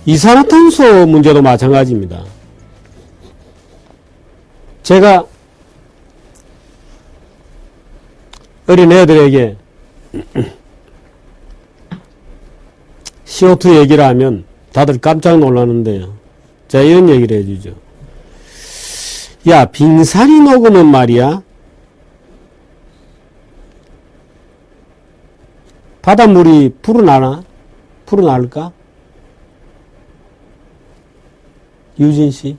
이산화탄소 문제도 마찬가지입니다. 제가 어린애들에게 CO2 얘기를 하면 다들 깜짝 놀라는데요. 자, 이런 얘기를 해주죠. 야, 빙산이 녹으면 말이야, 바닷물이 불어나나? 불어날까? 유진 씨?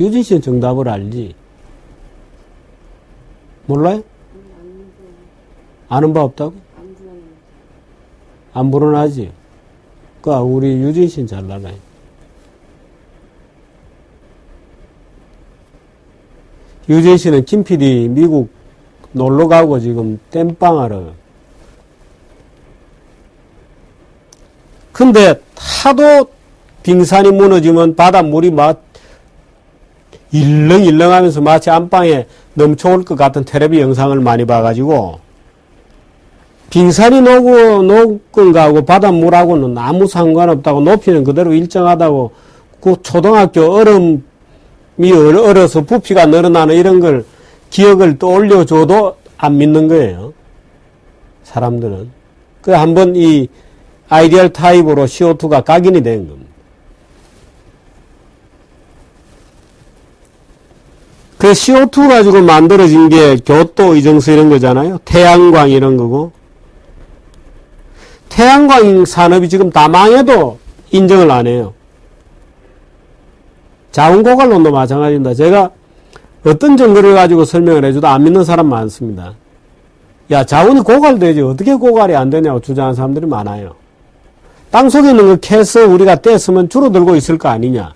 유진 씨는 정답을 알지? 몰라요? 아는 바 없다고? 안 불어나지? 그니까 우리 유진 씨는 잘 알아요. 유진 씨는 김 PD 미국 놀러 가고 지금 땜빵하러. 근데 하도 빙산이 무너지면 바닷물이 막 일렁일렁 하면서 마치 안방에 넘쳐올 것 같은 텔레비 영상을 많이 봐가지고 빙산이 녹은 거하고 바닷물하고는 아무 상관없다고, 높이는 그대로 일정하다고, 그 초등학교 얼음이 얼어서 부피가 늘어나는 이런 걸 기억을 떠올려줘도 안 믿는 거예요. 사람들은. 그 한번 이 아이디얼 타입으로 CO2가 각인이 된 겁니다. 그 CO2 가지고 만들어진 게 교토 이정수 이런 거잖아요. 태양광 이런 거고. 태양광 산업이 지금 다 망해도 인정을 안 해요. 자원고갈론도 마찬가지입니다. 제가 어떤 증거를 가지고 설명을 해줘도 안 믿는 사람 많습니다. 야, 자원이 고갈되지 어떻게 고갈이 안 되냐고 주장하는 사람들이 많아요. 땅속에 있는 거 캐서 우리가 뗐으면 줄어들고 있을 거 아니냐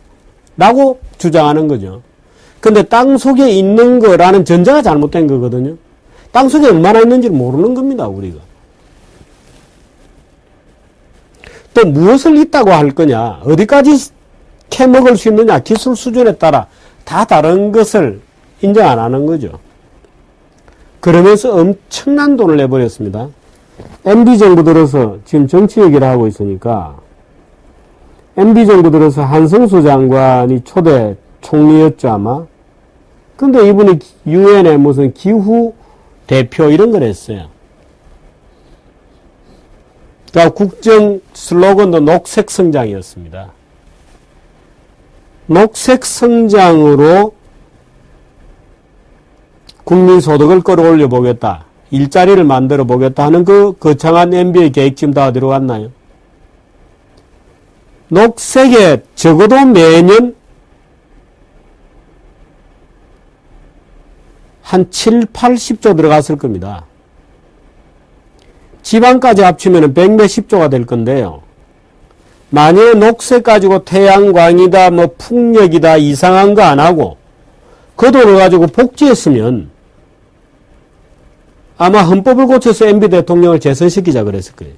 라고 주장하는 거죠. 근데 땅속에 있는 거라는 전제가 잘못된 거거든요. 땅속에 얼마나 있는지를 모르는 겁니다, 우리가. 또 무엇을 있다고 할 거냐, 어디까지 캐먹을 수 있느냐, 기술 수준에 따라 다 다른 것을 인정 안 하는 거죠. 그러면서 엄청난 돈을 내버렸습니다. MB 정부 들어서 지금 정치 얘기를 하고 있으니까 MB 정부 들어서 한성수 장관이 초대 총리였죠, 아마. 근데 이분이 유엔의 무슨 기후 대표 이런 걸 했어요. 그러니까 국정 슬로건도 녹색 성장이었습니다. 녹색 성장으로 국민 소득을 끌어올려 보겠다, 일자리를 만들어 보겠다 하는 그 거창한 MB의 계획 지금 다 어디로 갔나요? 녹색에 적어도 매년 한 7, 80조 들어갔을 겁니다. 지방까지 합치면 100몇십조가 될 건데요. 만약에 녹색 가지고 태양광이다, 뭐 풍력이다, 이상한 거 안 하고 그 돈을 가지고 복지했으면 아마 헌법을 고쳐서 MB 대통령을 재선시키자 그랬을 거예요.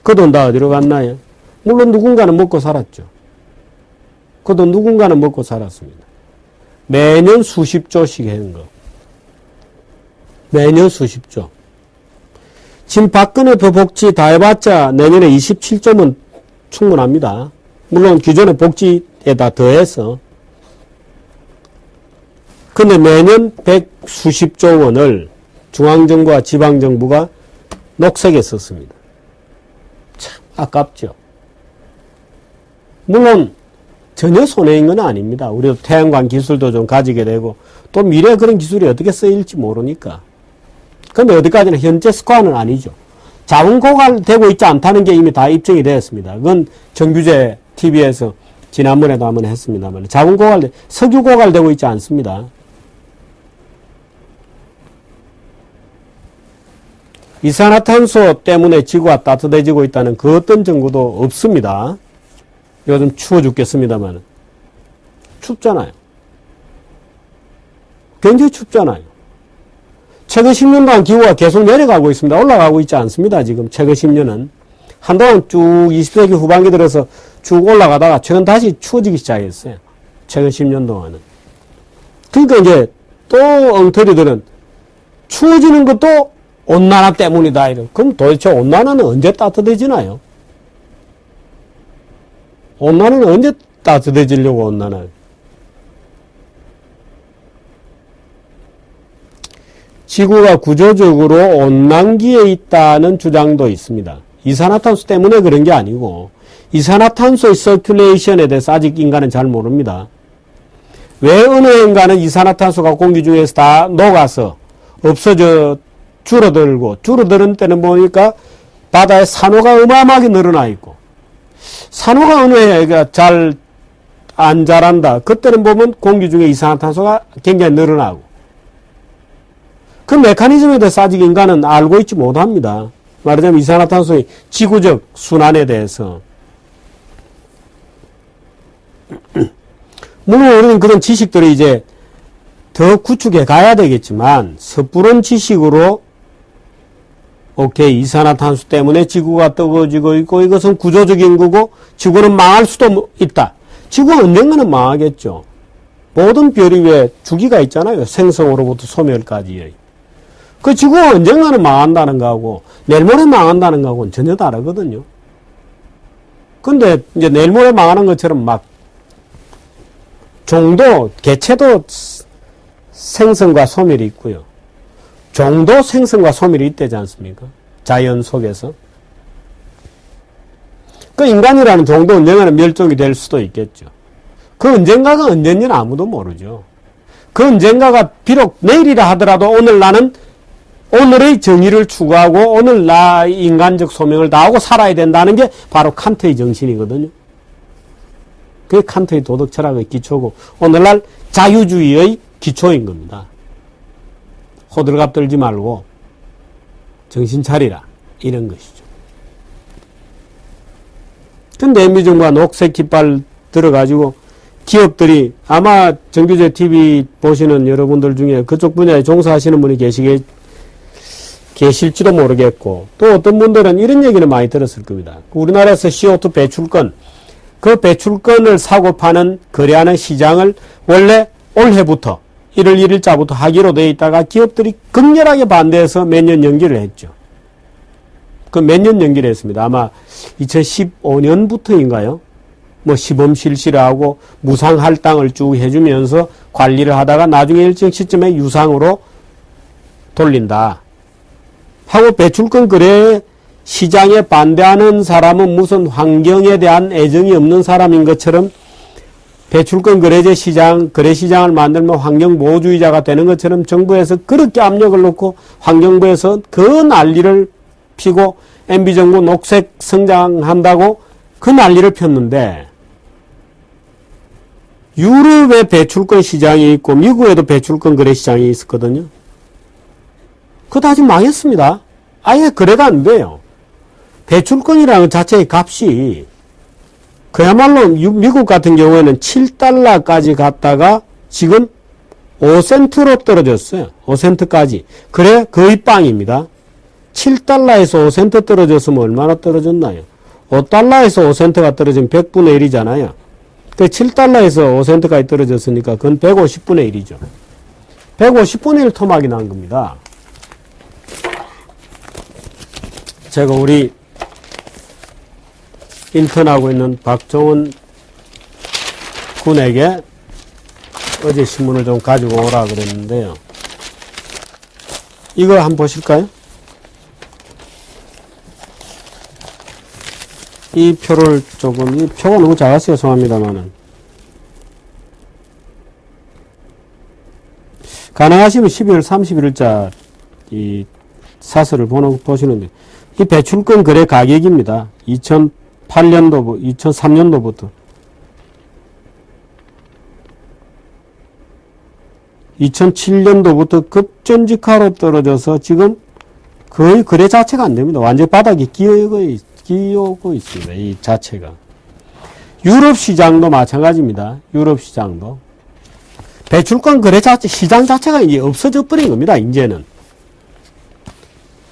그 돈 다 어디로 갔나요? 물론 누군가는 먹고 살았죠. 그 돈 누군가는 먹고 살았습니다. 매년 수십조씩 하는 거. 매년 수십조. 지금 박근혜 복지 다 해봤자 내년에 27조면 충분합니다. 물론 기존의 복지에다 더해서. 근데 매년 100수십조 원을 중앙정부와 지방정부가 녹색에 썼습니다. 참 아깝죠. 물론 전혀 손해인 건 아닙니다. 우리도 태양광 기술도 좀 가지게 되고 또 미래에 그런 기술이 어떻게 쓰일지 모르니까. 근데 어디까지나 현재 스코어는 아니죠. 자원 고갈되고 있지 않다는 게 이미 다 입증이 되었습니다. 그건 정규제 TV에서 지난번에도 한번 했습니다만 자원 고갈, 석유 고갈되고 있지 않습니다. 이산화탄소 때문에 지구가 따뜻해지고 있다는 그 어떤 증거도 없습니다. 요즘 추워 죽겠습니다만 춥잖아요. 굉장히 춥잖아요. 최근 10년간 기후가 계속 내려가고 있습니다. 올라가고 있지 않습니다. 지금 최근 10년은. 한동안 쭉 20세기 후반기 들어서 쭉 올라가다가 최근 다시 추워지기 시작했어요. 최근 10년 동안은. 그러니까 이제 또 엉터리들은 추워지는 것도 온난화 때문이다. 그럼 도대체 온난화는 언제 따뜻해지나요? 온난화는 언제 따뜻해지려고 온난화? 지구가 구조적으로 온난기에 있다는 주장도 있습니다. 이산화탄소 때문에 그런 게 아니고 이산화탄소의 서큘레이션에 대해서 아직 인간은 잘 모릅니다. 왜 어느 해인가는 이산화탄소가 공기 중에서 다 녹아서 없어져 줄어드는 때는 보니까 바다에 산호가 어마어마하게 늘어나 있고 산호가 어느 해가 잘 안 자란다. 그때는 보면 공기 중에 이산화탄소가 굉장히 늘어나고 그 메커니즘에 대해서 아직 인간은 알고 있지 못합니다. 말하자면 이산화탄소의 지구적 순환에 대해서. 물론 우리는 그런 지식들을 이제 더 구축해 가야 되겠지만 섣부른 지식으로 오케이 이산화탄소 때문에 지구가 뜨거워지고 있고 이것은 구조적인 거고 지구는 망할 수도 있다. 지구가 언젠가는 망하겠죠. 모든 별이 왜 주기가 있잖아요. 생성으로부터 소멸까지의. 그 지구가 언젠가는 망한다는 거하고 내일 모레 망한다는 거하고는 전혀 다르거든요. 근데 이제 내일 모레 망하는 것처럼 막 종도, 개체도 생성과 소멸이 있고요. 종도 생성과 소멸이 있다지 않습니까? 자연 속에서. 그 인간이라는 종도 언젠가는 멸종이 될 수도 있겠죠. 그 언젠가가 언제인지는 아무도 모르죠. 그 언젠가가 비록 내일이라 하더라도 오늘 나는 오늘의 정의를 추구하고 오늘 나 인간적 소명을 다하고 살아야 된다는 게 바로 칸트의 정신이거든요. 그게 칸트의 도덕 철학의 기초고 오늘날 자유주의의 기초인 겁니다. 호들갑 떨지 말고 정신 차리라 이런 것이죠. 근데 MB 정부가 녹색 깃발 들어가지고 기업들이 아마 정규제 TV 보시는 여러분들 중에 그쪽 분야에 종사하시는 분이 계실지도 모르겠고 또 어떤 분들은 이런 얘기는 많이 들었을 겁니다. 우리나라에서 CO2 배출권 그 배출권을 사고 파는 거래하는 시장을 원래 올해부터 1월 1일자부터 하기로 되어 있다가 기업들이 극렬하게 반대해서 몇 년 연기를 했죠. 그 몇 년 연기를 했습니다. 아마 2015년부터인가요? 뭐 시범 실시를 하고 무상 할당을 쭉 해주면서 관리를 하다가 나중에 일정 시점에 유상으로 돌린다. 하고 배출권 거래 시장에 반대하는 사람은 무슨 환경에 대한 애정이 없는 사람인 것처럼 배출권 거래제 시장, 거래 시장을 만들면 환경보호주의자가 되는 것처럼 정부에서 그렇게 압력을 놓고 환경부에서 그 난리를 피고 MB정부 녹색 성장한다고 그 난리를 폈는데 유럽에 배출권 시장이 있고 미국에도 배출권 거래 시장이 있었거든요. 그거 아직 망했습니다. 아예 거래가 안 돼요. 배출권이라는 자체의 값이 그야말로 미국 같은 경우에는 7달러까지 갔다가 지금 5센트로 떨어졌어요. 5센트까지. 그래 거의 빵입니다. 7달러에서 5센트 떨어졌으면 얼마나 떨어졌나요? 5달러에서 5센트가 떨어지면 100분의 1이잖아요. 그 7달러에서 5센트까지 떨어졌으니까 그건 150분의 1이죠. 150분의 1 토막이 난 겁니다. 제가 우리 인턴하고 있는 박정은 군에게 어제 신문을 좀 가지고 오라 그랬는데요. 이거 한번 보실까요? 이 표를 조금, 이 표가 너무 작았어요. 죄송합니다만은. 가능하시면 12월 31일자 이 사설을 보시는데, 이 배출권 거래 가격입니다. 2003년도부터. 2007년도부터 급전직하로 떨어져서 지금 거의 거래 자체가 안 됩니다. 완전 바닥이 끼어오고 있습니다. 이 자체가. 유럽 시장도 마찬가지입니다. 유럽 시장도. 배출권 거래 자체, 시장 자체가 이제 없어져 버린 겁니다. 이제는.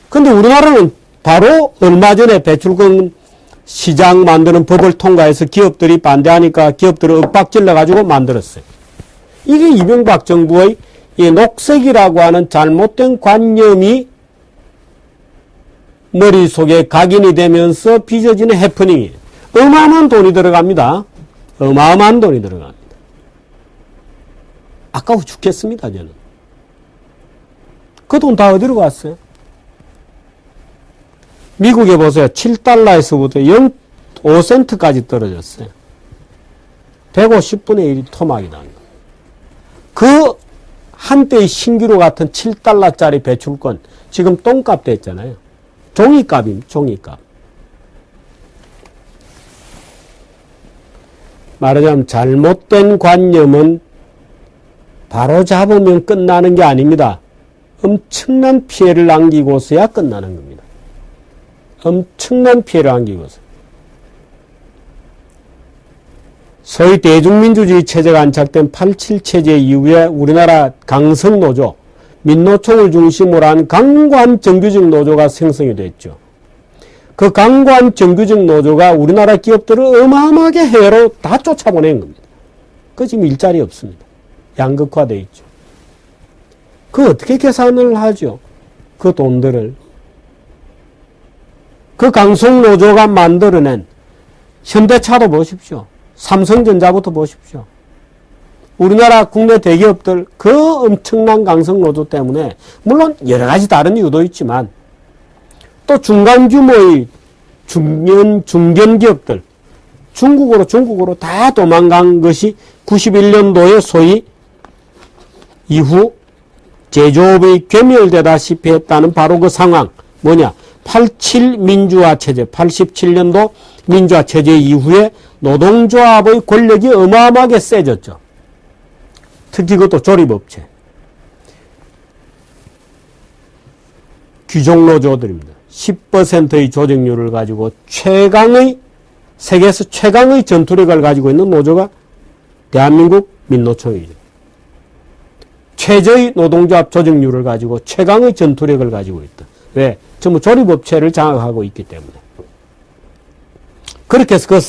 근데 우리나라는 바로 얼마 전에 배출권 시장 만드는 법을 통과해서 기업들이 반대하니까 기업들을 윽박질러가지고 만들었어요. 이게 이명박 정부의 이 녹색이라고 하는 잘못된 관념이 머릿속에 각인이 되면서 빚어지는 해프닝이에요. 어마어마한 돈이 들어갑니다. 어마어마한 돈이 들어갑니다. 아까워 죽겠습니다, 저는. 그 돈 다 어디로 갔어요? 미국에 보세요. 7달러에서부터 0.5센트까지 떨어졌어요. 150분의 1이 토막이 난 거예요. 그 한때의 신기루 같은 7달러짜리 배출권, 지금 똥값 됐잖아요. 종이값입니다. 종이값. 말하자면 잘못된 관념은 바로 잡으면 끝나는 게 아닙니다. 엄청난 피해를 남기고서야 끝나는 겁니다. 엄청난 피해를 남기고서. 소위 대중민주주의 체제가 안착된 87 체제 이후에 우리나라 강성노조, 민노총을 중심으로 한 강고한 정규직 노조가 생성이 됐죠. 그 강고한 정규직 노조가 우리나라 기업들을 어마어마하게 해외로 다 쫓아보낸 겁니다. 그 지금 일자리 없습니다. 양극화되어 있죠. 그 어떻게 계산을 하죠? 그 돈들을. 그 강성노조가 만들어낸 현대차도 보십시오. 삼성전자부터 보십시오. 우리나라 국내 대기업들 그 엄청난 강성노조 때문에 물론 여러 가지 다른 이유도 있지만 또 중간 규모의 중견기업들 중국으로 다 도망간 것이 91년도에 소위 이후 제조업이 괴멸되다시피 했다는 바로 그 상황. 뭐냐? 87 민주화 체제, 87년도 민주화 체제 이후에 노동조합의 권력이 어마어마하게 세졌죠. 특히 그것도 조립업체. 귀족노조들입니다. 10%의 조직률을 가지고 세계에서 최강의 전투력을 가지고 있는 노조가 대한민국 민노총이죠. 최저의 노동조합 조직률을 가지고 최강의 전투력을 가지고 있다. 왜? 전부 조립업체를 장악하고 있기 때문에. 그렇게 해서 그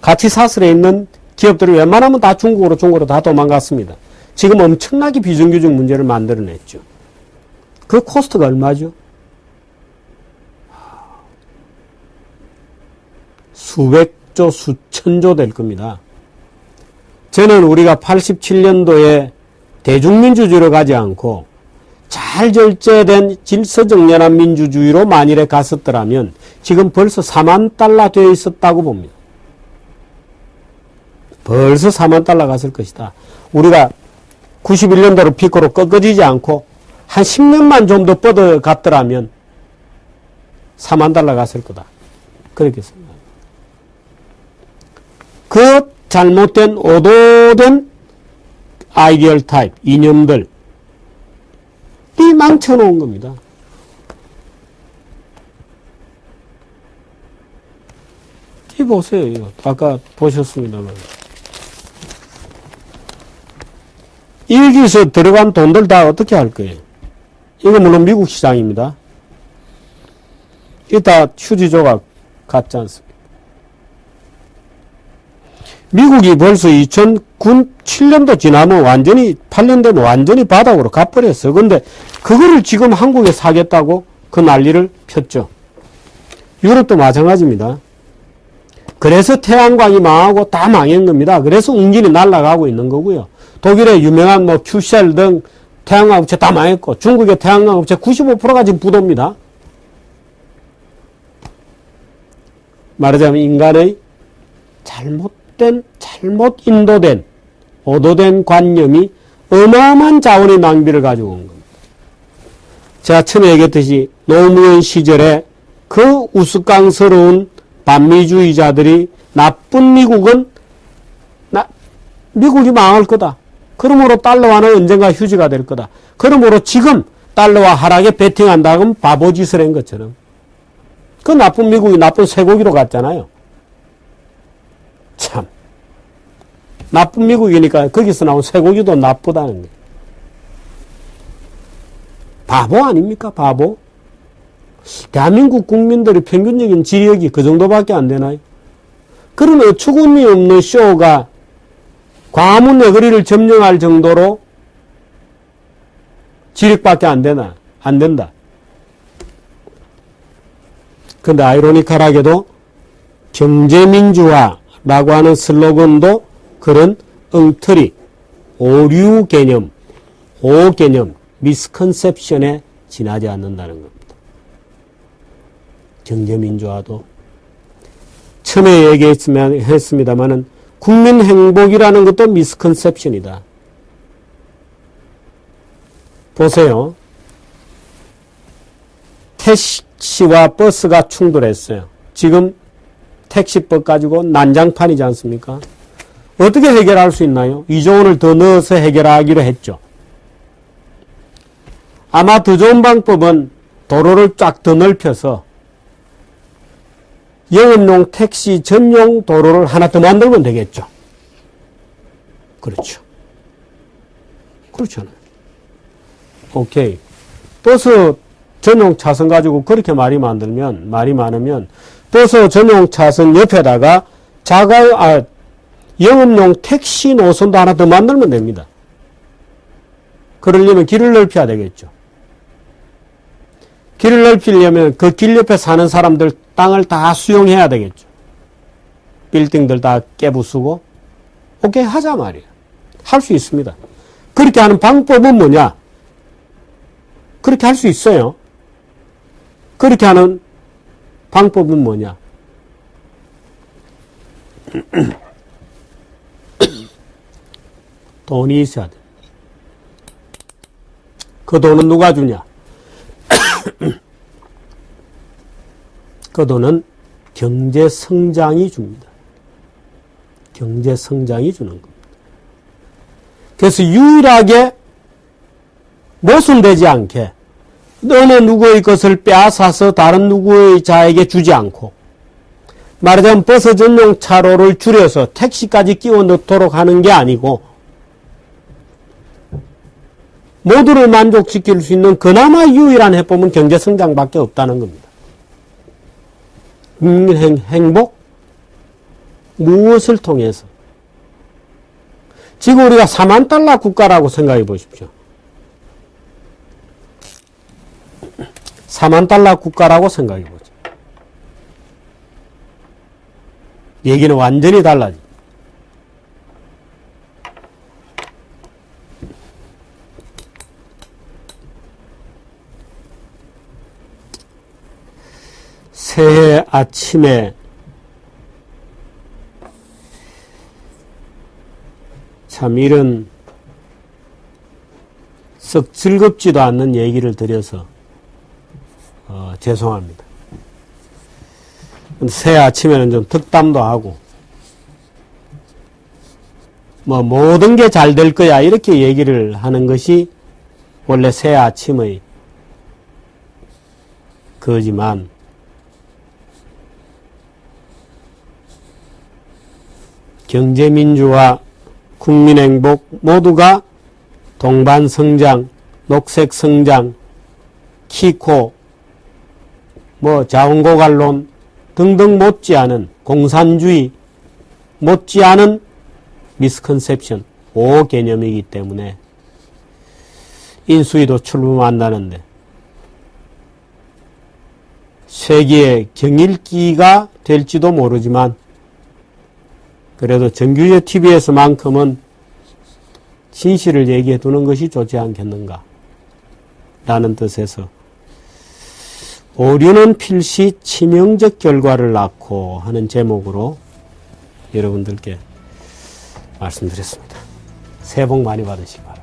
같이 사슬에 있는 기업들을 웬만하면 다 중국으로 다 도망갔습니다. 지금 엄청나게 비정규직 문제를 만들어냈죠. 그 코스트가 얼마죠? 수백조, 수천조 될 겁니다. 저는 우리가 87년도에 대중민주주의로 가지 않고 잘 절제된 질서정연한 민주주의로 만일에 갔었더라면 지금 벌써 4만 달러 되어 있었다고 봅니다. 벌써 4만 달러 갔을 것이다. 우리가 91년도로 피코로 꺾어지지 않고 한 10년만 좀 더 뻗어갔더라면 4만 달러 갔을 거다. 그렇게 생각합니다. 그 잘못된 오도된 아이디얼 타입, 이념들 이 망쳐놓은 겁니다. 이 보세요. 이거. 아까 보셨습니다만. 여기서 들어간 돈들 다 어떻게 할 거예요? 이거 물론 미국 시장입니다. 이따 휴지 조각 같지 않습니까? 미국이 벌써 2007년도 지나면 완전히 8년 되면 완전히 바닥으로 가버렸어. 근데 그거를 지금 한국에 사겠다고 그 난리를 폈죠. 유럽도 마찬가지입니다. 그래서 태양광이 망하고 다 망한 겁니다. 그래서 웅진이 날아가고 있는 거고요. 독일의 유명한 큐셀 등 태양광 업체 다 망했고 중국의 태양광 업체 95%가 지금 부도입니다. 말하자면 인간의 잘못 인도된, 오도된 관념이 어마어마한 자원의 낭비를 가지고 온 겁니다. 제가 처음에 얘기했듯이 노무현 시절에 그 우스꽝스러운 반미주의자들이 나쁜 미국이 망할 거다. 그러므로 달러화는 언젠가 휴지가 될 거다. 그러므로 지금 달러화 하락에 베팅한다면 바보짓을 한 것처럼. 그 나쁜 미국이 나쁜 쇠고기로 갔잖아요. 참. 나쁜 미국이니까 거기서 나온 쇠고기도 나쁘다는 거예요. 바보 아닙니까? 바보? 대한민국 국민들의 평균적인 지력이 그 정도밖에 안 되나요? 그런 어처구니 없는 쇼가 광화문 내거리를 점령할 정도로 지력밖에 안 되나? 안 된다. 근데 아이러니컬하게도 경제민주화라고 하는 슬로건도 그런 엉터리, 오류 개념, 오개념, 미스컨셉션에 지나지 않는다는 겁니다. 경제민주화도 처음에 얘기했습니다마는 국민행복이라는 것도 미스컨셉션이다. 보세요. 택시와 버스가 충돌했어요. 지금 택시법 가지고 난장판이지 않습니까? 어떻게 해결할 수 있나요? 2조 원을 더 넣어서 해결하기로 했죠. 아마 더 좋은 방법은 도로를 쫙 더 넓혀서 영업용 택시 전용 도로를 하나 더 만들면 되겠죠. 그렇죠. 그렇잖아요. 오케이. 버스 전용 차선 가지고 그렇게 말이 많으면 버스 전용 차선 옆에다가 영업용 택시 노선도 하나 더 만들면 됩니다. 그러려면 길을 넓혀야 되겠죠. 길을 넓히려면 그 길 옆에 사는 사람들 땅을 다 수용해야 되겠죠. 빌딩들 다 깨부수고 오케이 하자 말이야. 할 수 있습니다. 그렇게 하는 방법은 뭐냐? 그렇게 할 수 있어요. 그렇게 하는 방법은 뭐냐? 돈이 있어야 돼. 그 돈은 누가 주냐? 그 돈은 경제성장이 줍니다. 경제성장이 주는 겁니다. 그래서 유일하게 모순되지 않게 어느 누구의 것을 빼앗아서 다른 누구의 자에게 주지 않고 말하자면 버스 전용 차로를 줄여서 택시까지 끼워 넣도록 하는 게 아니고 모두를 만족시킬 수 있는 그나마 유일한 해법은 경제성장밖에 없다는 겁니다. 행복? 무엇을 통해서? 지금 우리가 4만 달러 국가라고 생각해 보십시오. 4만 달러 국가라고 생각해 보죠. 얘기는 완전히 달라지. 새해 아침에 참 이런 썩 즐겁지도 않는 얘기를 드려서 죄송합니다. 새해 아침에는 좀 덕담도 하고 뭐 모든 게 잘 될 거야 이렇게 얘기를 하는 것이 원래 새해 아침의 거지만 경제민주화, 국민행복 모두가 동반성장, 녹색성장, 키코, 자원고갈론 등등 못지않은 공산주의, 못지않은 미스컨셉션, 오개념이기 때문에 인수위도 출범한다는데 세계의 경일기가 될지도 모르지만 그래도 정규제 TV에서만큼은 진실을 얘기해 두는 것이 좋지 않겠는가 라는 뜻에서 오류는 필시 치명적 결과를 낳고 하는 제목으로 여러분들께 말씀드렸습니다. 새해 복 많이 받으시기 바랍니다.